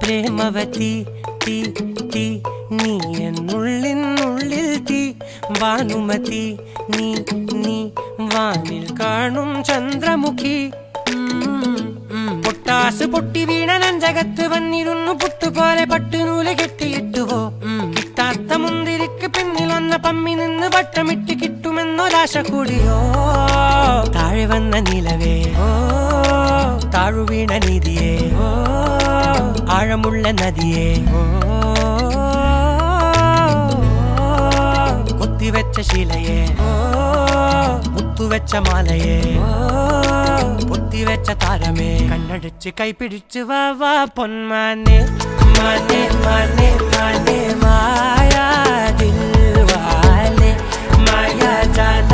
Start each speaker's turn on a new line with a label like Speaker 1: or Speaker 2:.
Speaker 1: പ്രേമവതി തീ തീ നീ എന്നുള്ളിൽ തീ ഭാനുമതി നീ നീ വാനിൽ കാണും ചന്ദ്രമുഖി പൊട്ടാസ് പൊട്ടി വീണ നെഞ്ചകത്ത് വന്നിരുന്നു പുട്ടുപോലെ പട്ടുനൂല് കെട്ടിയിട്ടുവോ കിട്ടാത്ത മുന്തിരിക്ക് പിന്നിൽ വന്ന പമ്മി നിന്ന് വട്ടമിട്ട് കിട്ടുമെന്നൊരാശ കൂടിയോ താഴെ വന്ന നിലവേ താഴു വീണ നിധിയേ ആഴമുള്ള നദിയേ കൊത്തിവെച്ച ശിലയേ മുത്തുവെച്ച മാലയേ പൊത്തിവെച്ച താരമേ കണ്ണടിച്ച് കൈപിടിച്ച് വാ വാ പൊന്മാനെ മാനെ മാനെ മാനെ മായാ ദിൽവാലെ മായാ ജാല